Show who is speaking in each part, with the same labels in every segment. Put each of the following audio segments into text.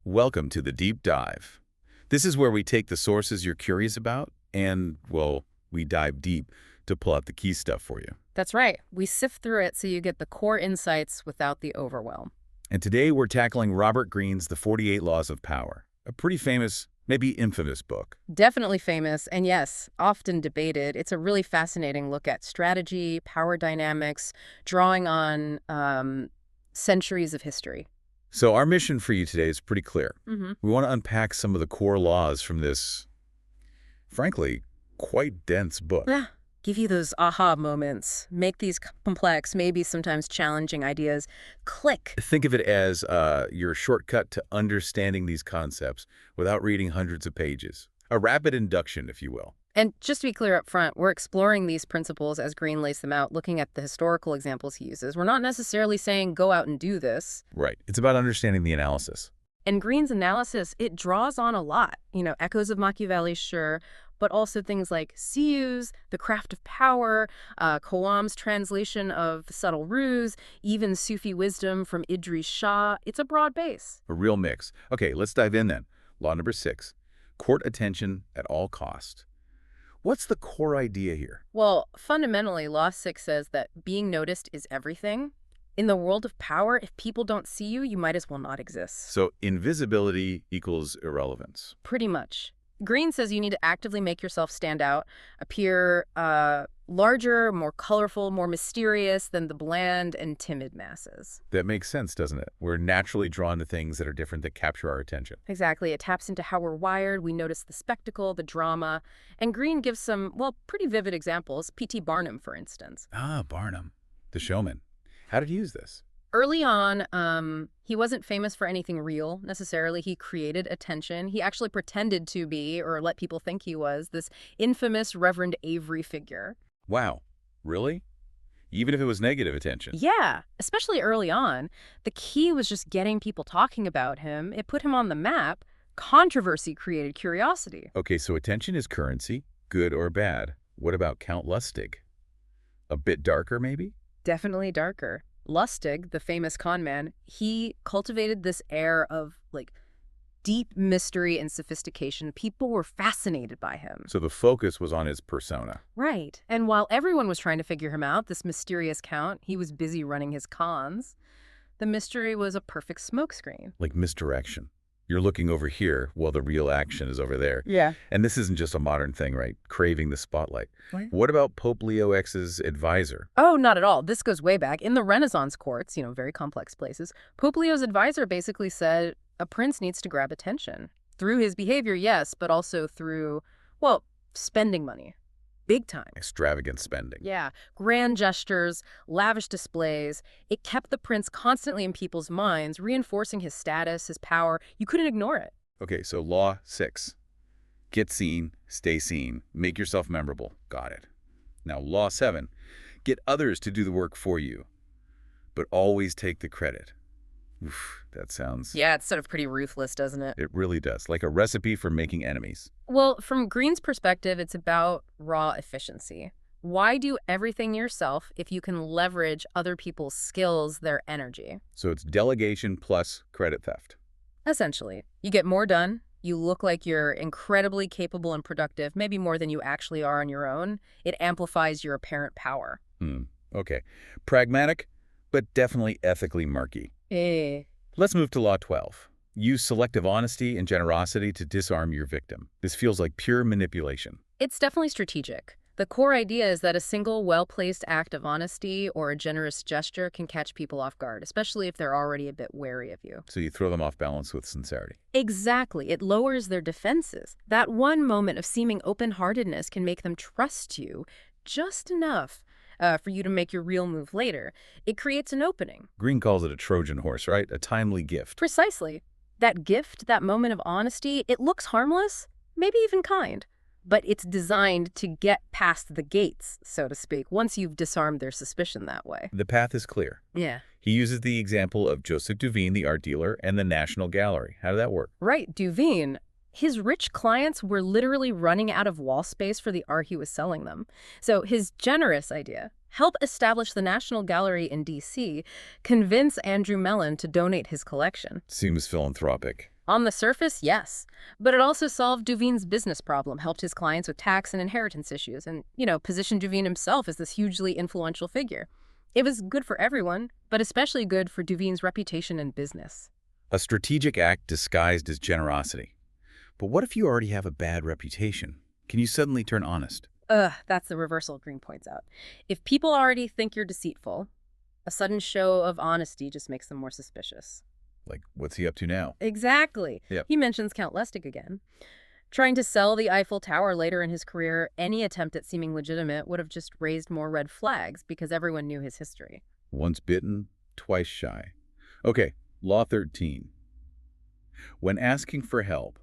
Speaker 1: Welcome to the Deep Dive. This is where we take the sources you're curious about and, well, we dive deep to pull out the key stuff for you.
Speaker 2: That's right. We sift through it so you get the core insights without the overwhelm.
Speaker 1: And today we're tackling Robert Greene's The 48 Laws of Power, a pretty famous, maybe infamous book.
Speaker 2: Definitely famous, and yes, often debated. It's a really fascinating look at strategy, power dynamics, drawing on centuries of history.
Speaker 1: So our mission for you today is pretty clear.
Speaker 2: Mm-hmm.
Speaker 1: We want to unpack some of the core laws from this, frankly, quite dense book.
Speaker 2: Yeah. Give you those aha moments. Make these complex, maybe sometimes challenging ideas click.
Speaker 1: Think of it as your shortcut to understanding these concepts without reading hundreds of pages. A rapid induction, if you will.
Speaker 2: And just to be clear up front, we're exploring these principles as Greene lays them out, looking at the historical examples he uses. We're not necessarily saying go out and do this.
Speaker 1: Right. It's about understanding the analysis.
Speaker 2: And Greene's analysis, it draws on a lot. Echoes of Machiavelli, sure, but also things like Siu's, The Craft of Power, Koam's translation of The Subtle Ruse, even Sufi wisdom from Idris Shah. It's a broad base.
Speaker 1: A real mix. Okay, let's dive in then. Law number 6, court attention at all cost. What's the core idea here?
Speaker 2: Well, fundamentally, Law 6 says that being noticed is everything. In the world of power, if people don't see you, you might as well not exist.
Speaker 1: So invisibility equals irrelevance.
Speaker 2: Pretty much. Greene says you need to actively make yourself stand out, appear larger, more colorful, more mysterious than the bland and timid masses.
Speaker 1: That makes sense, doesn't it? We're naturally drawn to things that are different that capture our attention.
Speaker 2: Exactly. It taps into how we're wired. We notice the spectacle, the drama. And Greene gives some, well, pretty vivid examples. P.T. Barnum, for instance.
Speaker 1: Ah, Barnum, the showman. How did he use this?
Speaker 2: Early on, he wasn't famous for anything real, necessarily. He created attention. He actually pretended to be, or let people think he was, this infamous Reverend Avery figure.
Speaker 1: Wow, really? Even if it was negative attention?
Speaker 2: Yeah, especially early on. The key was just getting people talking about him. It put him on the map. Controversy created curiosity.
Speaker 1: Okay, so attention is currency, good or bad. What about Count Lustig? A bit darker, maybe?
Speaker 2: Definitely darker. Lustig, the famous con man, he cultivated this air of, deep mystery and sophistication. People were fascinated by him.
Speaker 1: So the focus was on his persona.
Speaker 2: Right. And while everyone was trying to figure him out, this mysterious count, he was busy running his cons. The mystery was a perfect smokescreen.
Speaker 1: Like misdirection. You're looking over here while the real action is over there.
Speaker 2: Yeah.
Speaker 1: And this isn't just a modern thing, right? Craving the spotlight.
Speaker 2: Right.
Speaker 1: What about Pope Leo X's advisor?
Speaker 2: Oh, not at all. This goes way back. In the Renaissance courts, very complex places, Pope Leo's advisor basically said a prince needs to grab attention. Through his behavior, yes, but also through, spending money. Big time.
Speaker 1: Extravagant spending.
Speaker 2: Yeah. Grand gestures, lavish displays. It kept the prince constantly in people's minds, reinforcing his status, his power. You couldn't ignore it.
Speaker 1: Okay, so Law 6. Get seen, stay seen, make yourself memorable. Got it. Now, Law 7. Get others to do the work for you, but always take the credit. Oof, that sounds...
Speaker 2: Yeah, it's sort of pretty ruthless, doesn't it?
Speaker 1: It really does. Like a recipe for making enemies.
Speaker 2: Well, from Greene's perspective, it's about raw efficiency. Why do everything yourself if you can leverage other people's skills, their energy?
Speaker 1: So it's delegation plus credit theft.
Speaker 2: Essentially. You get more done. You look like you're incredibly capable and productive, maybe more than you actually are on your own. It amplifies your apparent power.
Speaker 1: Okay. Pragmatic, but definitely ethically murky. Let's move to Law 12. Use selective honesty and generosity to disarm your victim. This feels like pure manipulation.
Speaker 2: It's definitely strategic. The core idea is that a single well-placed act of honesty or a generous gesture can catch people off guard, especially if they're already a bit wary of you.
Speaker 1: So you throw them off balance with sincerity.
Speaker 2: Exactly. It lowers their defenses. That one moment of seeming open-heartedness can make them trust you just enough for you to make your real move later. It creates an opening.
Speaker 1: Greene calls it a Trojan horse, right? A timely gift.
Speaker 2: Precisely. That gift, that moment of honesty, it looks harmless, maybe even kind, but it's designed to get past the gates, so to speak, once you've disarmed their suspicion that way.
Speaker 1: The path is clear.
Speaker 2: Yeah.
Speaker 1: He uses the example of Joseph Duveen, the art dealer, and the National Gallery. How did that work?
Speaker 2: Right, Duveen. His rich clients were literally running out of wall space for the art he was selling them. So his generous idea, help establish the National Gallery in D.C., convince Andrew Mellon to donate his collection.
Speaker 1: Seems philanthropic.
Speaker 2: On the surface, yes. But it also solved Duveen's business problem, helped his clients with tax and inheritance issues, and, positioned Duveen himself as this hugely influential figure. It was good for everyone, but especially good for Duveen's reputation in business.
Speaker 1: A strategic act disguised as generosity. But what if you already have a bad reputation? Can you suddenly turn honest?
Speaker 2: That's the reversal Greene points out. If people already think you're deceitful, a sudden show of honesty just makes them more suspicious.
Speaker 1: Like, what's he up to now?
Speaker 2: Exactly.
Speaker 1: Yep.
Speaker 2: He mentions Count Lustig again. Trying to sell the Eiffel Tower later in his career, any attempt at seeming legitimate would have just raised more red flags because everyone knew his history.
Speaker 1: Once bitten, twice shy. Okay, Law 13. When asking for help,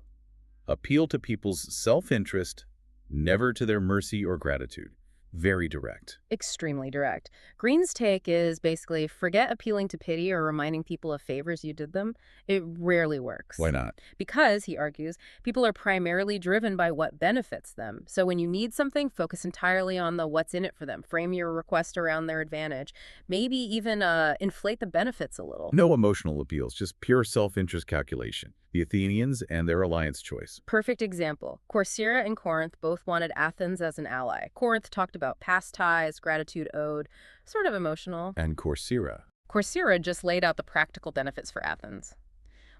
Speaker 1: appeal to people's self-interest, never to their mercy or gratitude. Very direct.
Speaker 2: Extremely direct. Greene's take is basically forget appealing to pity or reminding people of favors you did them. It rarely works.
Speaker 1: Why not?
Speaker 2: Because, he argues, people are primarily driven by what benefits them. So when you need something, focus entirely on the what's in it for them. Frame your request around their advantage. Maybe even inflate the benefits a little.
Speaker 1: No emotional appeals, just pure self-interest calculation. The Athenians and their alliance choice.
Speaker 2: Perfect example. Corcyra and Corinth both wanted Athens as an ally. Corinth talked about past ties, gratitude owed, sort of emotional.
Speaker 1: And Corcyra.
Speaker 2: Corcyra just laid out the practical benefits for Athens.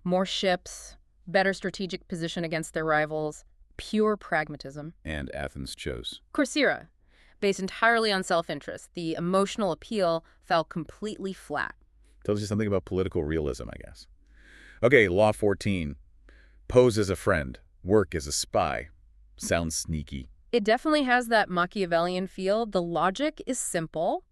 Speaker 2: More ships, better strategic position against their rivals, pure pragmatism.
Speaker 1: And Athens chose.
Speaker 2: Corcyra, based entirely on self-interest, the emotional appeal fell completely flat.
Speaker 1: Tells you something about political realism, I guess. Okay, Law 14. Pose as a friend. Work as a spy. Sounds sneaky.
Speaker 2: It definitely has that Machiavellian feel. The logic is simple.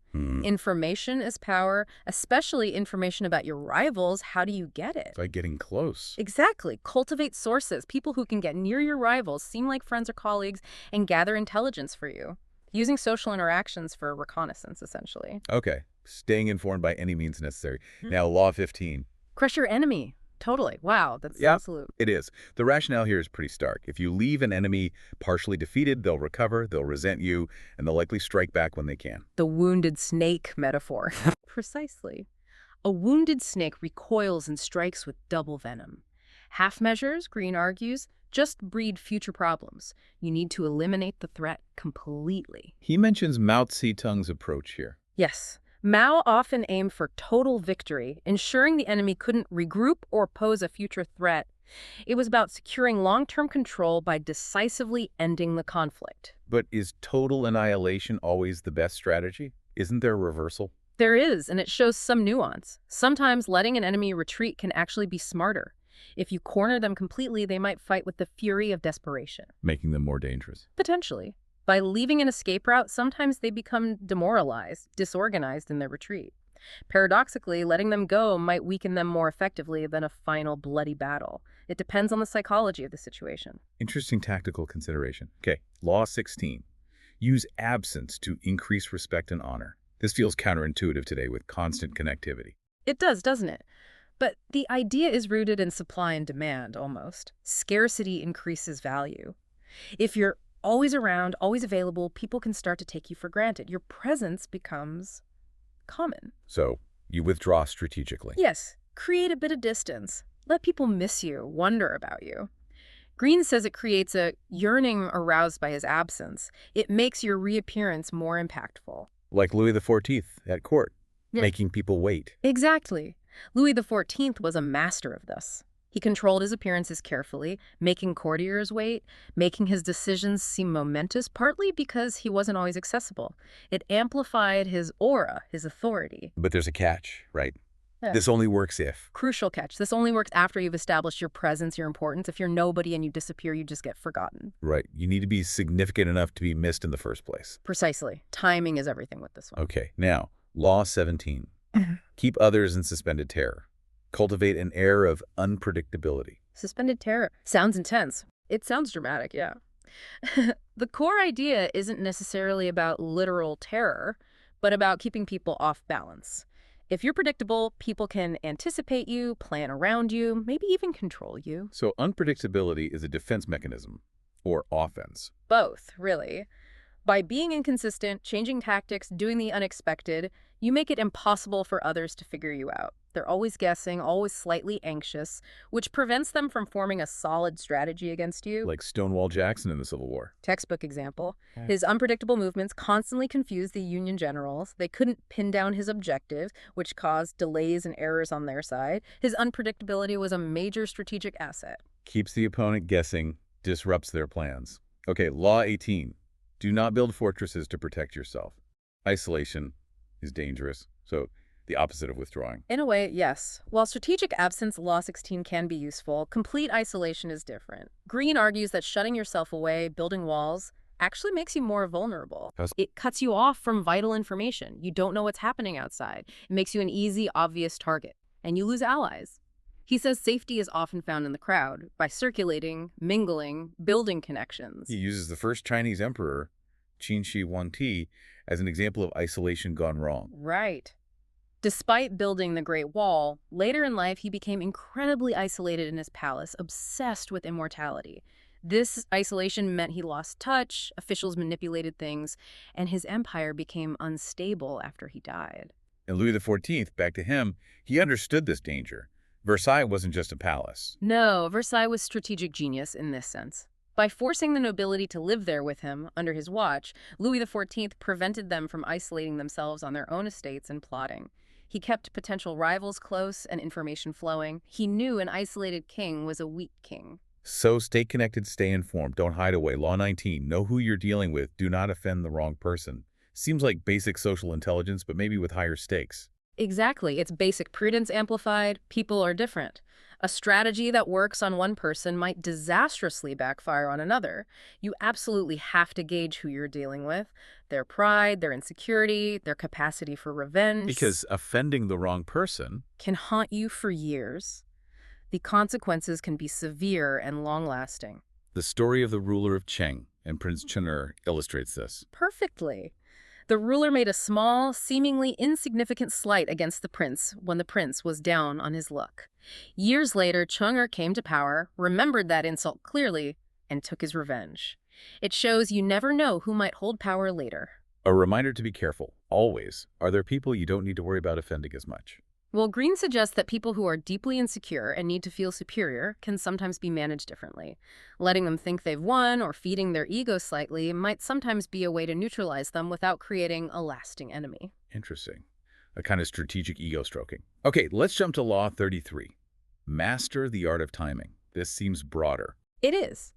Speaker 2: Information is power, especially information about your rivals. How do you get it?
Speaker 1: It's like getting close.
Speaker 2: Exactly. Cultivate sources, people who can get near your rivals, seem like friends or colleagues, and gather intelligence for you. Using social interactions for reconnaissance, essentially.
Speaker 1: Okay, staying informed by any means necessary. Now, Law 15.
Speaker 2: Crush your enemy. Totally. Wow, that's absolute.
Speaker 1: It is. The rationale here is pretty stark. If you leave an enemy partially defeated, they'll recover, they'll resent you, and they'll likely strike back when they can.
Speaker 2: The wounded snake metaphor. Precisely. A wounded snake recoils and strikes with double venom. Half measures, Greene argues, just breed future problems. You need to eliminate the threat completely.
Speaker 1: He mentions Mao Zedong's approach here.
Speaker 2: Yes. Mao often aimed for total victory, ensuring the enemy couldn't regroup or pose a future threat. It was about securing long-term control by decisively ending the conflict.
Speaker 1: But is total annihilation always the best strategy? Isn't there a reversal?
Speaker 2: There is, and it shows some nuance. Sometimes letting an enemy retreat can actually be smarter. If you corner them completely, they might fight with the fury of desperation.
Speaker 1: Making them more dangerous.
Speaker 2: Potentially. By leaving an escape route, sometimes they become demoralized, disorganized in their retreat. Paradoxically, letting them go might weaken them more effectively than a final bloody battle. It depends on the psychology of the situation.
Speaker 1: Interesting tactical consideration. Okay, Law 16. Use absence to increase respect and honor. This feels counterintuitive today with constant connectivity.
Speaker 2: It does, doesn't it? But the idea is rooted in supply and demand, almost. Scarcity increases value. If you're always around, always available, people can start to take you for granted. Your presence becomes common.
Speaker 1: So, you withdraw strategically.
Speaker 2: Yes. Create a bit of distance. Let people miss you, wonder about you. Greene says it creates a yearning aroused by his absence. It makes your reappearance more impactful.
Speaker 1: Like Louis XIV at court,
Speaker 2: Yeah.
Speaker 1: making people wait.
Speaker 2: Exactly. Louis XIV was a master of this. He controlled his appearances carefully, making courtiers wait, making his decisions seem momentous, partly because he wasn't always accessible. It amplified his aura, his authority.
Speaker 1: But there's a catch, right?
Speaker 2: Yeah.
Speaker 1: This only works if.
Speaker 2: Crucial catch. This only works after you've established your presence, your importance. If you're nobody and you disappear, you just get forgotten.
Speaker 1: Right. You need to be significant enough to be missed in the first place.
Speaker 2: Precisely. Timing is everything with this one.
Speaker 1: Okay. Now, Law 17. Keep others in suspended terror. Cultivate an air of unpredictability.
Speaker 2: Suspended terror. Sounds intense. It sounds dramatic, yeah. The core idea isn't necessarily about literal terror, but about keeping people off balance. If you're predictable, people can anticipate you, plan around you, maybe even control you.
Speaker 1: So unpredictability is a defense mechanism, or offense.
Speaker 2: Both, really. By being inconsistent, changing tactics, doing the unexpected, you make it impossible for others to figure you out. They're always guessing, always slightly anxious, which prevents them from forming a solid strategy against you.
Speaker 1: Like Stonewall Jackson in the Civil War.
Speaker 2: Textbook example.
Speaker 1: Okay.
Speaker 2: His unpredictable movements constantly confused the Union generals. They couldn't pin down his objective, which caused delays and errors on their side. His unpredictability was a major strategic asset.
Speaker 1: Keeps the opponent guessing, disrupts their plans. Okay, Law 18. Do not build fortresses to protect yourself. Isolation is dangerous, so the opposite of withdrawing.
Speaker 2: In a way, yes. While strategic absence, Law 16 can be useful, complete isolation is different. Greene argues that shutting yourself away, building walls, actually makes you more vulnerable. It cuts you off from vital information. You don't know what's happening outside. It makes you an easy, obvious target, and you lose allies. He says safety is often found in the crowd, by circulating, mingling, building connections.
Speaker 1: He uses the first Chinese emperor, Qin Shi Huangdi, as an example of isolation gone wrong.
Speaker 2: Right. Despite building the Great Wall, later in life he became incredibly isolated in his palace, obsessed with immortality. This isolation meant he lost touch, officials manipulated things, and his empire became unstable after he died.
Speaker 1: And Louis XIV, back to him, he understood this danger. Versailles wasn't just a palace.
Speaker 2: No, Versailles was strategic genius in this sense. By forcing the nobility to live there with him, under his watch, Louis XIV prevented them from isolating themselves on their own estates and plotting. He kept potential rivals close and information flowing. He knew an isolated king was a weak king.
Speaker 1: So stay connected, stay informed, don't hide away. Law 19, know who you're dealing with, do not offend the wrong person. Seems like basic social intelligence, but maybe with higher stakes.
Speaker 2: Exactly. It's basic prudence amplified. People are different. A strategy that works on one person might disastrously backfire on another. You absolutely have to gauge who you're dealing with, their pride, their insecurity, their capacity for revenge.
Speaker 1: Because offending the wrong person
Speaker 2: can haunt you for years. The consequences can be severe and long-lasting.
Speaker 1: The story of the ruler of Cheng and Prince Chen'er illustrates this.
Speaker 2: Perfectly. The ruler made a small, seemingly insignificant slight against the prince when the prince was down on his luck. Years later, Cheng'er came to power, remembered that insult clearly, and took his revenge. It shows you never know who might hold power later.
Speaker 1: A reminder to be careful, always. Are there people you don't need to worry about offending as much?
Speaker 2: Well, Greene suggests that people who are deeply insecure and need to feel superior can sometimes be managed differently. Letting them think they've won or feeding their ego slightly might sometimes be a way to neutralize them without creating a lasting enemy.
Speaker 1: Interesting. A kind of strategic ego stroking. Okay, let's jump to Law 33. Master the art of timing. This seems broader.
Speaker 2: It is.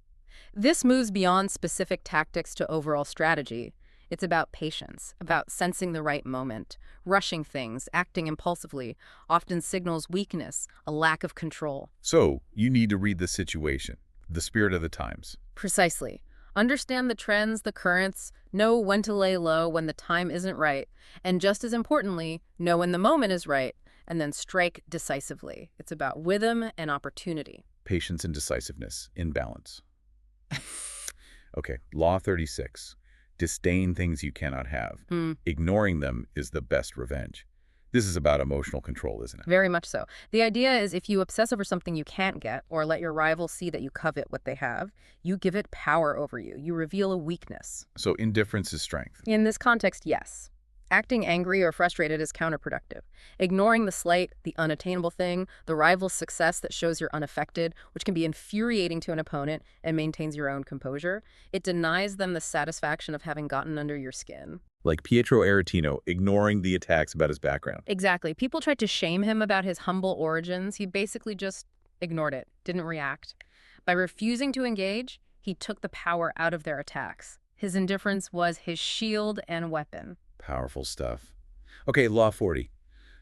Speaker 2: This moves beyond specific tactics to overall strategy. It's about patience, about sensing the right moment. Rushing things, acting impulsively, often signals weakness, a lack of control.
Speaker 1: So, you need to read the situation, the spirit of the times.
Speaker 2: Precisely. Understand the trends, the currents, know when to lay low when the time isn't right, and just as importantly, know when the moment is right, and then strike decisively. It's about rhythm and opportunity.
Speaker 1: Patience and decisiveness, in balance. Okay, Law 36. Disdain things you cannot have. Ignoring them is the best revenge. This is about emotional control, isn't it?
Speaker 2: Very much so. The idea is if you obsess over something you can't get or let your rival see that you covet what they have, you give it power over you. You reveal a weakness.
Speaker 1: So indifference is strength.
Speaker 2: In this context, yes. Acting angry or frustrated is counterproductive. Ignoring the slight, the unattainable thing, the rival's success that shows you're unaffected, which can be infuriating to an opponent and maintains your own composure, it denies them the satisfaction of having gotten under your skin.
Speaker 1: Like Pietro Aretino ignoring the attacks about his background.
Speaker 2: Exactly. People tried to shame him about his humble origins. He basically just ignored it, didn't react. By refusing to engage, he took the power out of their attacks. His indifference was his shield and weapon.
Speaker 1: Powerful stuff. Okay, Law 40.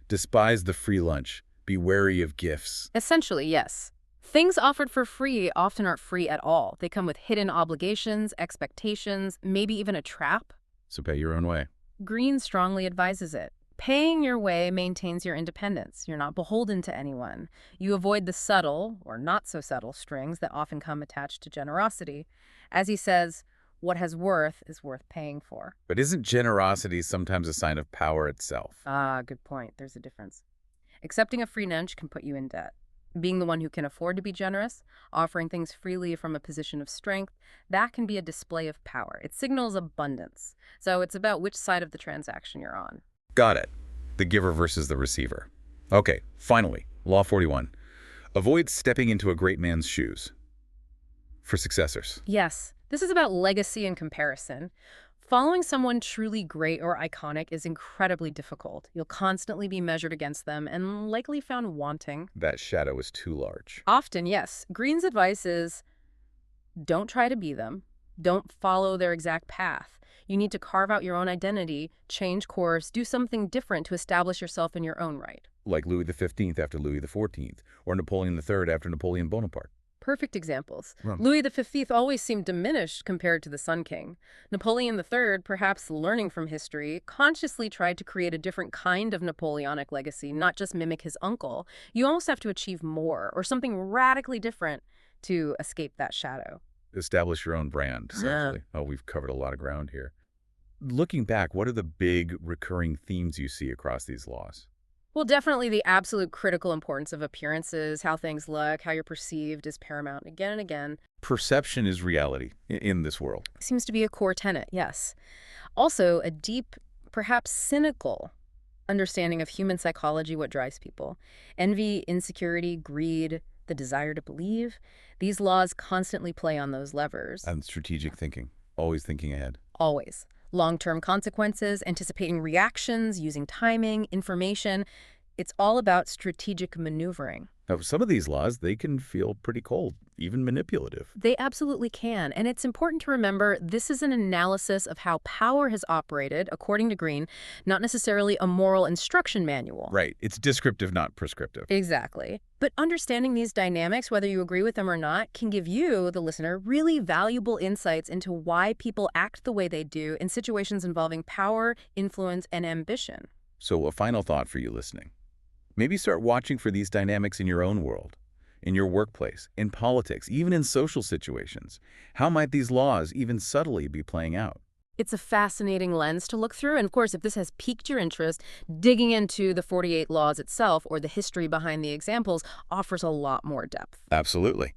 Speaker 1: Despise the free lunch. Be wary of gifts.
Speaker 2: Essentially, yes. Things offered for free often aren't free at all. They come with hidden obligations, expectations, maybe even a trap.
Speaker 1: So pay your own way.
Speaker 2: Greene strongly advises it. Paying your way maintains your independence. You're not beholden to anyone. You avoid the subtle, or not so subtle, strings that often come attached to generosity. As he says, what has worth is worth paying for.
Speaker 1: But isn't generosity sometimes a sign of power itself?
Speaker 2: Ah, good point. There's a difference. Accepting a free lunch can put you in debt. Being the one who can afford to be generous, offering things freely from a position of strength, that can be a display of power. It signals abundance. So it's about which side of the transaction you're on.
Speaker 1: Got it. The giver versus the receiver. Okay, finally, Law 41. Avoid stepping into a great man's shoes. For successors.
Speaker 2: Yes, this is about legacy and comparison. Following someone truly great or iconic is incredibly difficult. You'll constantly be measured against them and likely found wanting.
Speaker 1: That shadow is too large.
Speaker 2: Often, yes. Greene's advice is don't try to be them. Don't follow their exact path. You need to carve out your own identity, change course, do something different to establish yourself in your own right.
Speaker 1: Like Louis XV after Louis XIV, or Napoleon III after Napoleon Bonaparte.
Speaker 2: Perfect examples.
Speaker 1: Right.
Speaker 2: Louis XV always seemed diminished compared to the Sun King. Napoleon III, perhaps learning from history, consciously tried to create a different kind of Napoleonic legacy, not just mimic his uncle. You almost have to achieve more, or something radically different to escape that shadow.
Speaker 1: Establish your own brand, essentially. Oh, we've covered a lot of ground here. Looking back, what are the big recurring themes you see across these laws?
Speaker 2: Well, definitely the absolute critical importance of appearances, how things look, how you're perceived is paramount again and again.
Speaker 1: Perception is reality in this world.
Speaker 2: Seems to be a core tenet, yes. Also, a deep, perhaps cynical understanding of human psychology, what drives people. Envy, insecurity, greed, the desire to believe. These laws constantly play on those levers.
Speaker 1: And strategic thinking, always thinking ahead.
Speaker 2: Always. Long-term consequences, anticipating reactions, using timing, information. It's all about strategic maneuvering.
Speaker 1: Now, some of these laws, they can feel pretty cold, even manipulative.
Speaker 2: They absolutely can. And it's important to remember this is an analysis of how power has operated, according to Greene, not necessarily a moral instruction manual.
Speaker 1: Right. It's descriptive, not prescriptive.
Speaker 2: Exactly. But understanding these dynamics, whether you agree with them or not, can give you, the listener, really valuable insights into why people act the way they do in situations involving power, influence, and ambition.
Speaker 1: So a final thought for you listening. Maybe start watching for these dynamics in your own world, in your workplace, in politics, even in social situations. How might these laws even subtly be playing out?
Speaker 2: It's a fascinating lens to look through, and of course, if this has piqued your interest, digging into the 48 laws itself or the history behind the examples offers a lot more depth.
Speaker 1: Absolutely.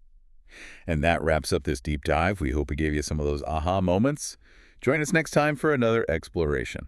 Speaker 1: And that wraps up this deep dive. We hope it gave you some of those aha moments. Join us next time for another exploration.